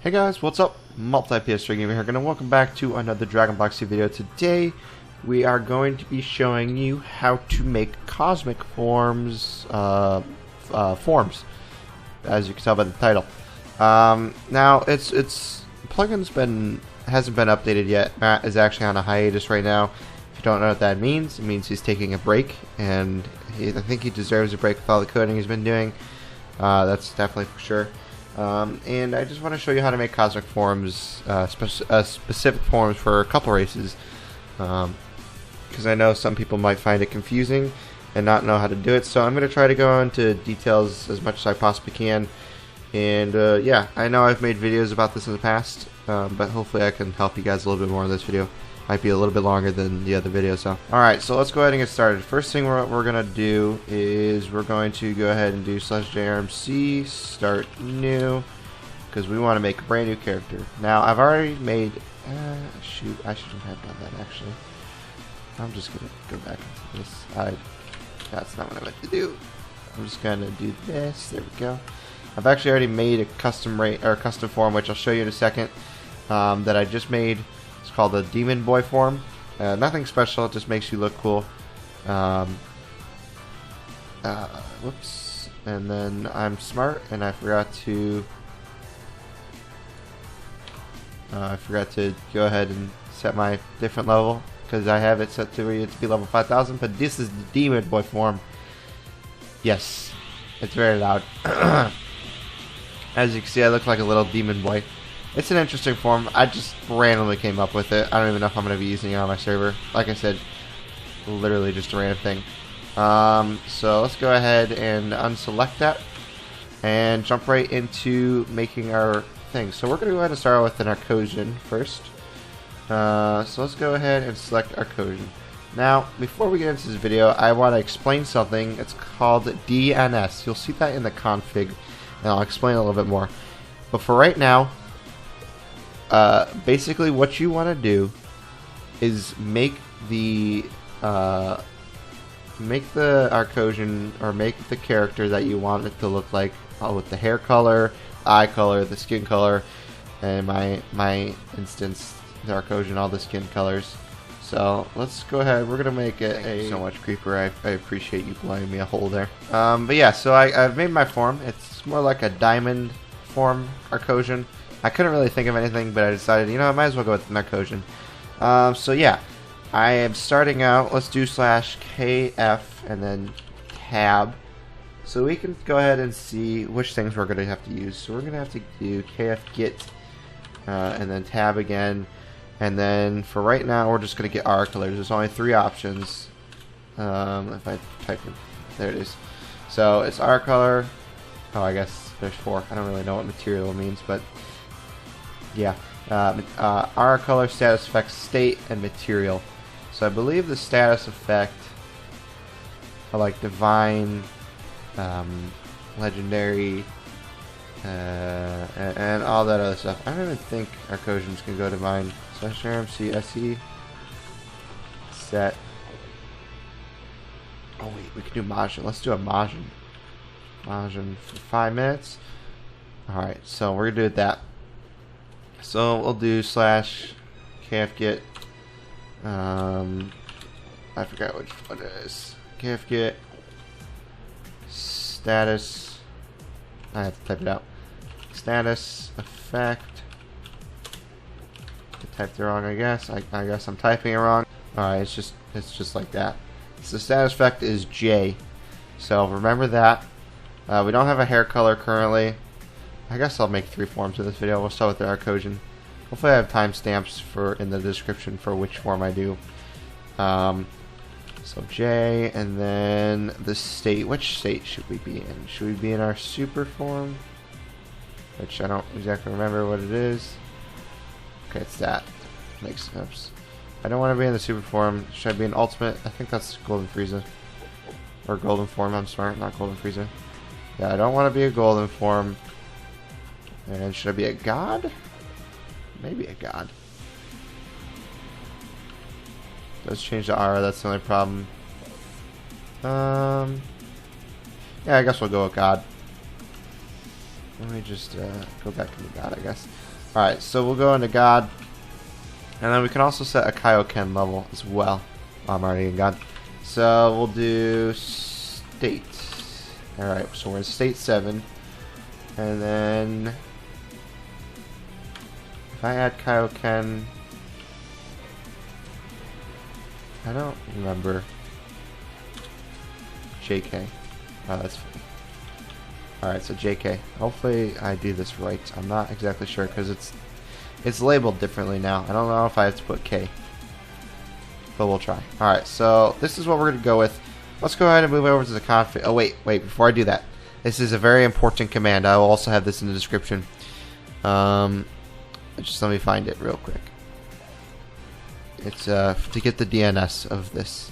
Hey guys, what's up? Multipliers here, and welcome back to another Dragon Block C video. Today we are going to be showing you how to make KosmicForms forms, as you can tell by the title. Now plugins hasn't been updated yet. Matt is actually on a hiatus right now. If you don't know what that means, it means he's taking a break, and I think he deserves a break with all the coding he's been doing. That's definitely for sure. And I just want to show you how to make KosmicForms, specific forms for a couple races, because I know some people might find it confusing and not know how to do it. So I'm going to try to go into details as much as I possibly can. And yeah, I know I've made videos about this in the past, but hopefully I can help you guys a little bit more in this video. Might be a little bit longer than the other video. So alright, so let's go ahead and get started. First thing we're going to do is we're going to go ahead and do /JRMC start new, because we want to make a brand new character. Now I've already made shoot, I shouldn't have done that actually. I'm just going to go back into this. That's not what I meant to do. I'm just going to do this. There we go. I've actually already made a custom form, which I'll show you in a second, that I just made. It's called the Demon Boy form. Nothing special, it just makes you look cool. Whoops. And then I'm smart, and I forgot to go ahead and set my different level, because I have it set to where it's be level 5000. But this is the Demon Boy form. Yes, it's very loud. As you can see, I look like a little demon boy. It's an interesting form. I just randomly came up with it. I don't even know if I'm going to be using it on my server. Like I said, literally just a random thing. So let's go ahead and unselect that and jump right into making our thing. So we're going to go ahead and start with an Arcosian first. So let's go ahead and select Arcosian. Now, before we get into this video, I want to explain something. It's called DNS. You'll see that in the config, and I'll explain a little bit more. But for right now, basically what you want to do is make the Arcosian, or make the character that you want it to look like, with the hair color, eye color, the skin color, and my instance, the Arcosian, all the skin colors. So let's go ahead. We're gonna make it Thank you so much, Creeper. I appreciate you blowing me a hole there. But yeah, so I've made my form. It's more like a diamond form Arcosian. I couldn't really think of anything, but I decided, you know, I might as well go with an Arcosian. So yeah, I am starting out. Let's do /KF and then tab, so we can go ahead and see which things we're gonna have to use. So we're gonna have to do KF-Get and then tab again. And then for right now, we're just going to get our colors. There's only 3 options. If I type in, there it is. So it's our color. Oh, I guess there's 4. I don't really know what material means, but yeah. Our color, status effect, state, and material. So I believe the status effect are like divine, legendary, and all that other stuff. I don't even think Arcosians can go divine. /RMC SE set. Oh wait, we can do Majin. Let's do a Majin. Majin for 5 minutes. Alright, so we're gonna do that. So we'll do /KF-Get. I forgot which one it is. KF-Get status. I have to type it out. Status effect. Typed it wrong, I guess. I guess I'm typing it wrong. Alright, it's just like that. So the status effect is J. So remember that. We don't have a hair color currently. I guess I'll make 3 forms in this video. We'll start with the Arcosian. Hopefully I have timestamps in the description for which form I do. So J, and then the state. Which state should we be in? Should we be in our super form? Which I don't exactly remember what it is. Okay, it's that. Makes sense. I don't want to be in the super form. Should I be in ultimate? I think that's Golden Frieza. Or golden form, I'm sorry, not Golden Frieza. Yeah, I don't want to be a golden form. And should I be a god? Maybe a god. Let's change the aura, that's the only problem. Yeah, I guess we'll go with god. let me just go back into God, I guess. Alright, so we'll go into God. And then we can also set a Kaioken level as well. Oh, I'm already in God. So we'll do state. Alright, so we're in state 7. And then if I add Kaioken, I don't remember. JK. Oh, that's funny. Alright, so JK. Hopefully I do this right. I'm not exactly sure because it's labeled differently now. I don't know if I have to put K. But we'll try. Alright, so this is what we're going to go with. Let's go ahead and move over to the config. Oh, wait. Before I do that. This is a very important command. I will also have this in the description. Just let me find it real quick. It's to get the DNS of this.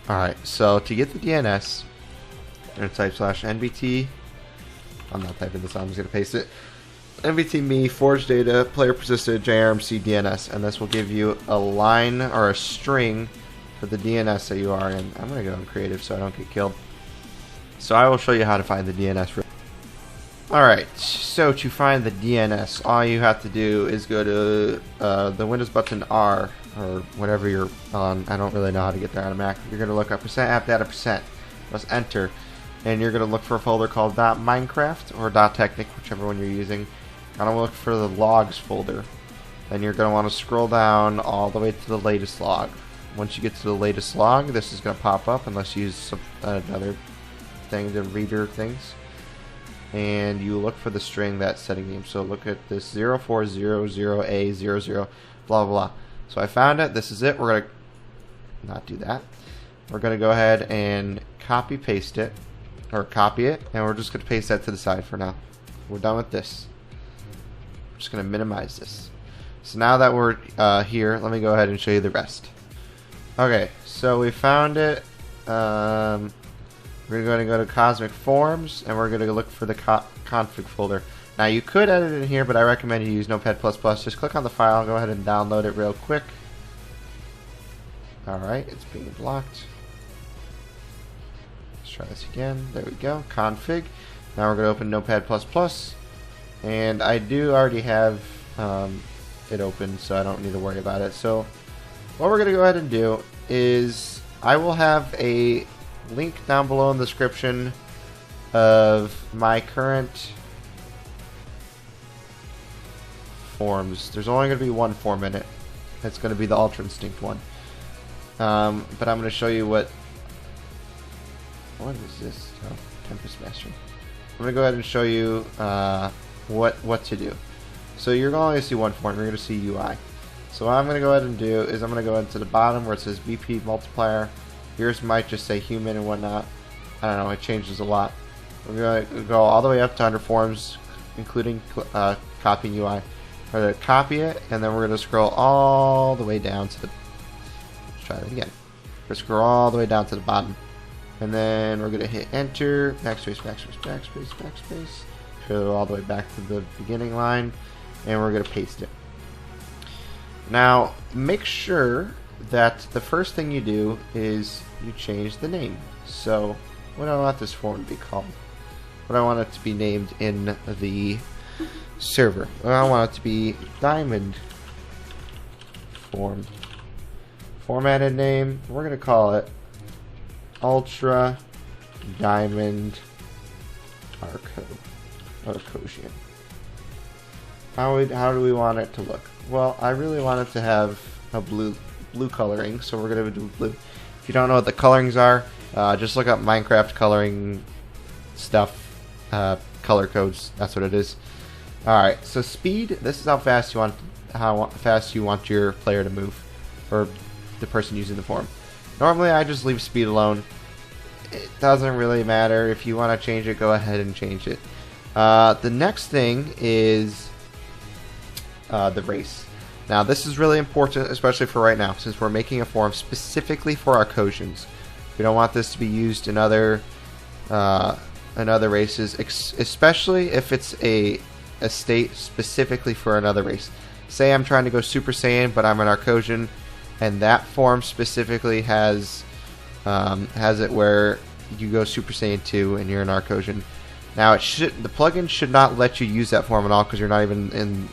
Alright, so to get the DNS, I'm going to type /nbt. I'm not typing this, I'm just going to paste it. NBT me ForgeData.PlayerPersisted.jrmcDNS, and this will give you a line or a string for the DNS that you are in. I'm going to go in creative so I don't get killed. So I will show you how to find the DNS. Alright, so to find the DNS, all you have to do is go to the Windows button R, or whatever you're on. I don't really know how to get there on a Mac. You're going to look up %appdata%. Press enter. And you're going to look for a folder called .minecraft or .technic, whichever one you're using. You're going to look for the logs folder. Then you're going to want to scroll down all the way to the latest log. Once you get to the latest log, this is going to pop up unless you use another thing, the reader things. And you look for the string that's setting name. So look at this 0400A00 blah blah blah. So I found it. This is it. We're going to not do that. We're going to go ahead and copy paste it, or copy it, and we're just going to paste that to the side for now. We're done with this. I'm just going to minimize this. So now that we're here, let me go ahead and show you the rest. Okay, so we found it. We're going to go to KosmicForms, and we're going to look for the config folder. Now you could edit it in here, but I recommend you use Notepad++. Just click on the file, go ahead and download it real quick. Alright, it's being blocked. Let's try this again. There we go. Config. Now we're going to open Notepad++. And I do already have it open, so I don't need to worry about it. So what we're going to go ahead and do is I will have a link down below in the description of my current forms. There's only going to be one form in it. It's going to be the Ultra Instinct one. But I'm going to show you what is this? Oh, Tempest Mastery. I'm going to go ahead and show you what to do. So you're going to only see one form. You're going to see UI. So what I'm going to go ahead and do is I'm going to go into the bottom where it says BP multiplier. Yours might just say human and whatnot. I don't know. It changes a lot. We're going to go all the way up to under forms, including copying UI. We're going to copy it, and then we're going to scroll all the way down to the. Let's try that again. We're going to scroll all the way down to the bottom, and then we're going to hit enter, backspace, backspace, backspace, backspace. Go all the way back to the beginning line, and we're going to paste it. Now, make sure that the first thing you do is you change the name. So, what do I want this form to be called? What do I want it to be named in the server? Well, I want it to be diamond form. Formatted name, we're going to call it Ultra Diamond Arcosian. How do we want it to look? Well, I really want it to have a blue coloring, so we're going to do blue. If you don't know what the colorings are, just look up Minecraft coloring stuff, color codes. That's what it is. All right. So speed. This is how fast you want your player to move, or the person using the form. Normally, I just leave speed alone. It doesn't really matter. If you want to change it, go ahead and change it. The next thing is the race. Now, this is really important, especially for right now, since we're making a form specifically for Arcosians. We don't want this to be used in other races, especially if it's a state specifically for another race. Say I'm trying to go Super Saiyan, but I'm an Arcosian, and that form specifically has has it where you go Super Saiyan 2 and you're an Arcosian. Now the plugin should not let you use that form at all because you're not even in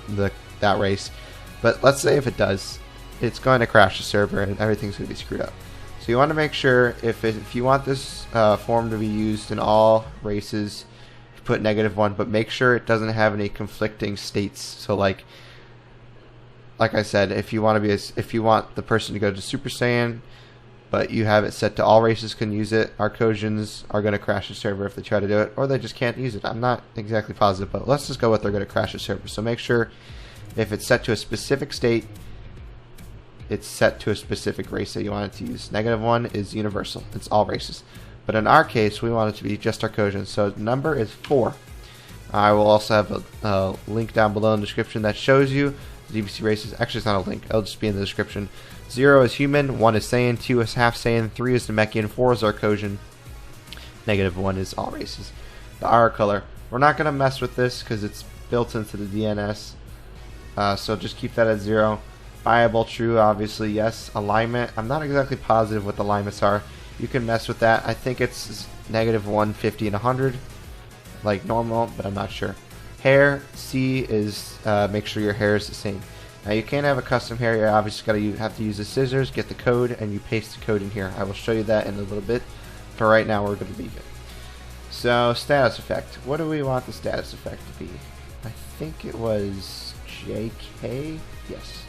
that race. But let's say if it does, it's going to crash the server and everything's going to be screwed up. So you want to make sure if you want this form to be used in all races, put -1, but make sure it doesn't have any conflicting states. So like I said, if you want the person to go to Super Saiyan, but you have it set to all races can use it, Arcosians are going to crash the server if they try to do it, or they just can't use it. I'm not exactly positive, but let's just go with they're going to crash the server. So make sure if it's set to a specific state, it's set to a specific race that you want it to use. -1 is universal. It's all races. But in our case, we want it to be just Arcosian. So the number is 4. I will also have a link down below in the description that shows you the DBC races. Actually, it's not a link. It'll just be in the description. 0 is human, 1 is Saiyan, 2 is half Saiyan, 3 is Namekian, 4 is Arcosian, -1 is all races. The R color. We're not going to mess with this because it's built into the DNS. So just keep that at 0. Viable, true, obviously, yes. Alignment. I'm not exactly positive what the alignments are. You can mess with that. I think it's -1, 50, and 100, like normal, but I'm not sure. Hair, C is make sure your hair is the same. Now you can't have a custom hair. You obviously have to use the scissors, get the code, and you paste the code in here. I will show you that in a little bit. For right now, we're going to leave it. So status effect. What do we want the status effect to be? I think it was JK. Yes.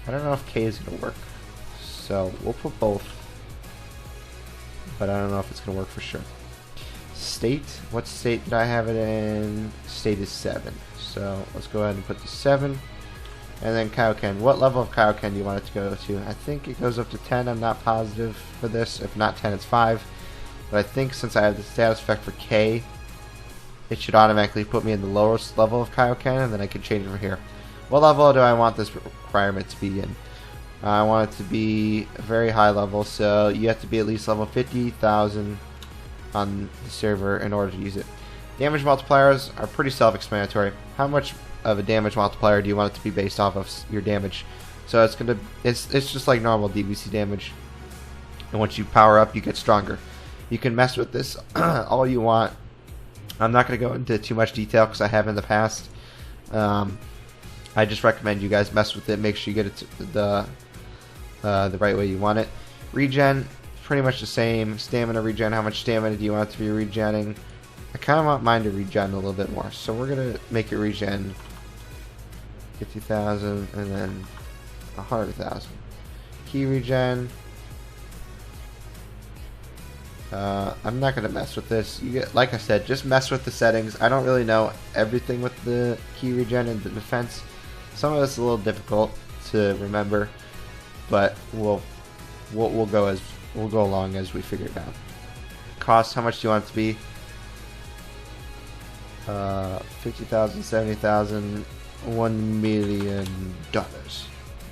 I don't know if K is going to work. So we'll put both. But I don't know if it's going to work for sure. State. What state did I have it in? State is 7. So let's go ahead and put the 7. And then Kaioken. What level of Kaioken do you want it to go to? I think it goes up to 10. I'm not positive for this. If not 10, it's 5. But I think since I have the status effect for K, it should automatically put me in the lowest level of Kaioken, and then I can change it from here. What level do I want this requirement to be in? I want it to be a very high level, so you have to be at least level 50,000 on the server in order to use it. Damage multipliers are pretty self-explanatory. How much of a damage multiplier do you want it to be based off of your damage? So it's just like normal DBC damage. And once you power up, you get stronger. You can mess with this all you want. I'm not going to go into too much detail because I have in the past. I just recommend you guys mess with it. Make sure you get it to the right way you want it. Regen, pretty much the same. Stamina regen, how much stamina do you want it to be regenning? I kind of want mine to regen a little bit more, so we're going to make it regen 50,000 and then 100,000. Key regen. I'm not going to mess with this. Like I said, just mess with the settings. I don't really know everything with the key regen and the defense. Some of it's a little difficult to remember, but we'll go along as we figure it out. Cost, how much do you want it to be? 50,000, 70,000, $1 million.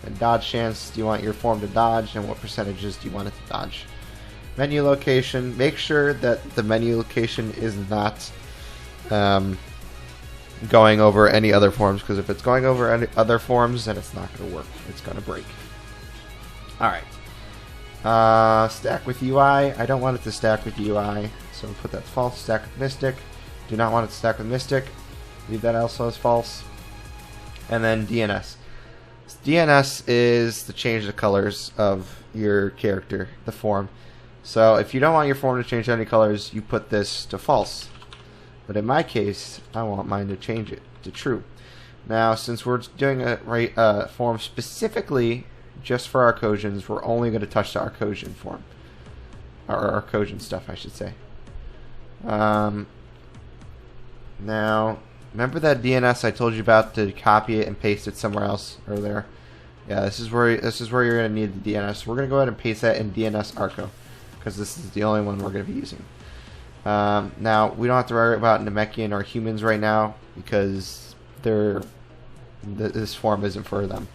And dodge chance, do you want your form to dodge, and what percentages do you want it to dodge? Menu location, make sure that the menu location is not going over any other forms, because if it's going over any other forms, then it's not going to work. It's going to break. Alright. Stack with UI. I don't want it to stack with UI, so we'll put that false. Stack with Mystic. Do not want it to stack with Mystic. Leave that also as false. And then DNS. DNS is to change the colors of your character, the form. So if you don't want your form to change any colors, you put this to false. But in my case, I want mine to change it to true. Now, since we're doing a form specifically just for Arcosians, we're only going to touch the Arcosian form. Or Arcosian stuff, I should say. Now, remember that DNS I told you about to copy it and paste it somewhere else earlier? Yeah, this is where you're going to need the DNS. We're going to go ahead and paste that in DNS Arco, because this is the only one we're going to be using. Now, we don't have to worry about Namekian or humans right now, because this form isn't for them.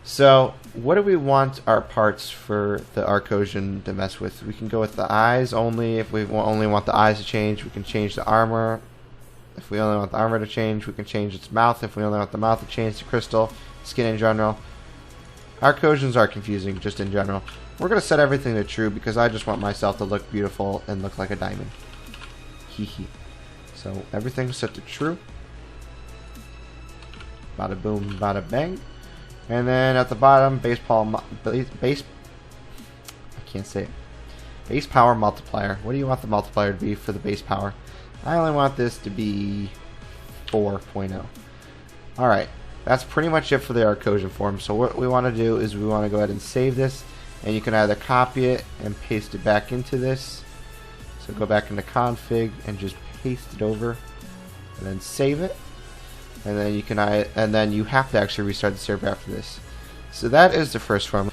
So, what do we want our parts for the Arcosian to mess with? We can go with the eyes only. If we only want the eyes to change, we can change the armor. If we only want the armor to change, we can change its mouth. If we only want the mouth to change, the crystal, skin in general. Arcosians are confusing just in general. We're going to set everything to true because I just want myself to look beautiful and look like a diamond. Hee hee. So everything's set to true. Bada boom, bada bang. And then at the bottom, base power multiplier. What do you want the multiplier to be for the base power? I only want this to be 4.0. Alright, that's pretty much it for the Arcosian form. So what we want to do is we want to go ahead and save this. And you can either copy it and paste it back into this. So go back into config and just paste it over. And then save it. And then you can you have to actually restart the server after this. So that is the first form.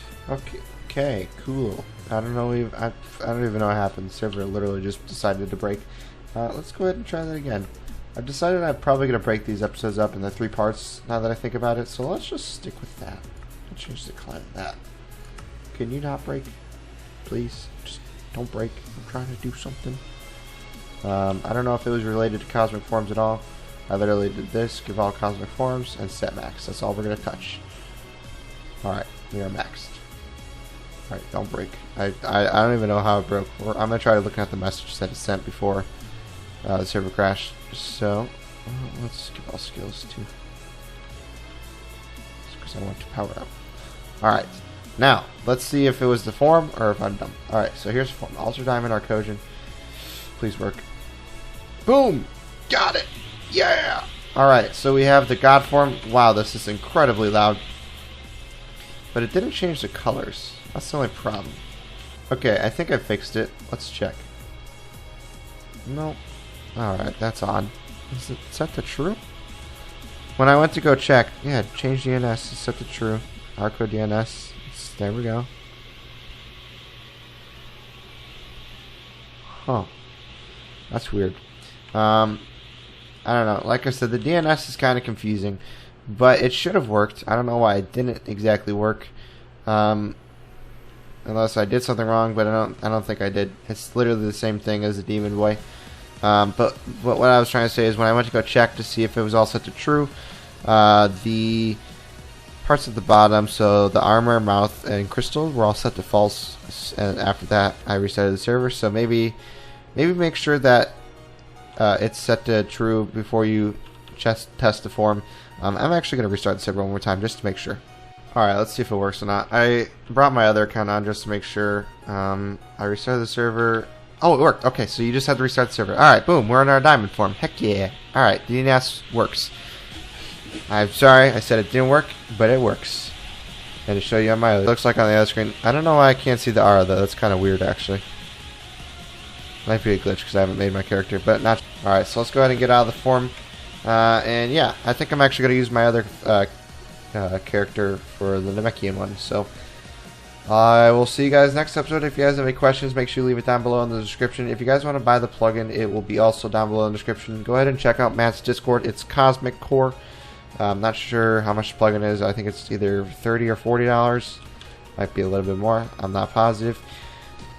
Okay, cool. I don't know. I don't even know what happened. The server literally just decided to break. Let's go ahead and try that again. I've decided I'm probably going to break these episodes up into 3 parts now that I think about it. So let's just stick with that. I'll change the client of that. Can you not break? Please, just don't break. I'm trying to do something. I don't know if it was related to Kosmic Forms at all. I literally did this, give all Kosmic Forms, and set max. That's all we're going to touch. Alright, we are maxed. Alright, don't break. I don't even know how it broke. I'm going to try looking at the message that it sent before the server crashed. So, let's give all skills too. Because I want to power up. Alright, now, let's see if it was the form or if I'm dumb. Alright, so here's the form. Ultra Diamond Arcosian. Please work. Boom! Got it! Yeah! Alright, so we have the God form. Wow, this is incredibly loud. But it didn't change the colors. That's the only problem. Okay, I think I fixed it. Let's check. No. Alright, that's odd. Is it set to true? When I went to go check, yeah, change DNS. It's set to true. Arco DNS. There we go. Huh. That's weird. I don't know. Like I said, the DNS is kind of confusing, but it should have worked. I don't know why it didn't exactly work, unless I did something wrong. But I don't think I did. It's literally the same thing as the Demon Boy. But what I was trying to say is when I went to go check to see if it was all set to true, the parts at the bottom, so the armor, mouth, and crystal were all set to false. And after that, I restarted the server. So maybe make sure that it's set to true before you test the form. I'm actually going to restart the server one more time just to make sure. Alright, let's see if it works or not. I brought my other account on just to make sure. I restarted the server. Oh, it worked. Okay, so you just have to restart the server. Alright, boom, we're in our diamond form. Heck yeah. Alright, DNS works. I'm sorry, I said it didn't work, but it works. And to show you on my other, it looks like on the other screen. I don't know why I can't see the R though. That's kind of weird actually. Might be a glitch because I haven't made my character, but not. Alright, so let's go ahead and get out of the form. And yeah, I think I'm actually going to use my other character for the Namekian one. So I will see you guys next episode. If you guys have any questions, make sure you leave it down below in the description. If you guys want to buy the plugin, it will be also down below in the description. Go ahead and check out Matt's Discord. It's Cosmic Core. I'm not sure how much the plugin is. I think it's either $30 or $40. Might be a little bit more. I'm not positive.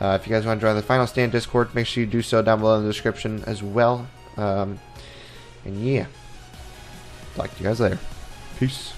If you guys want to join the Final Stand Discord, make sure you do so down below in the description as well. And yeah, talk to you guys later. Peace.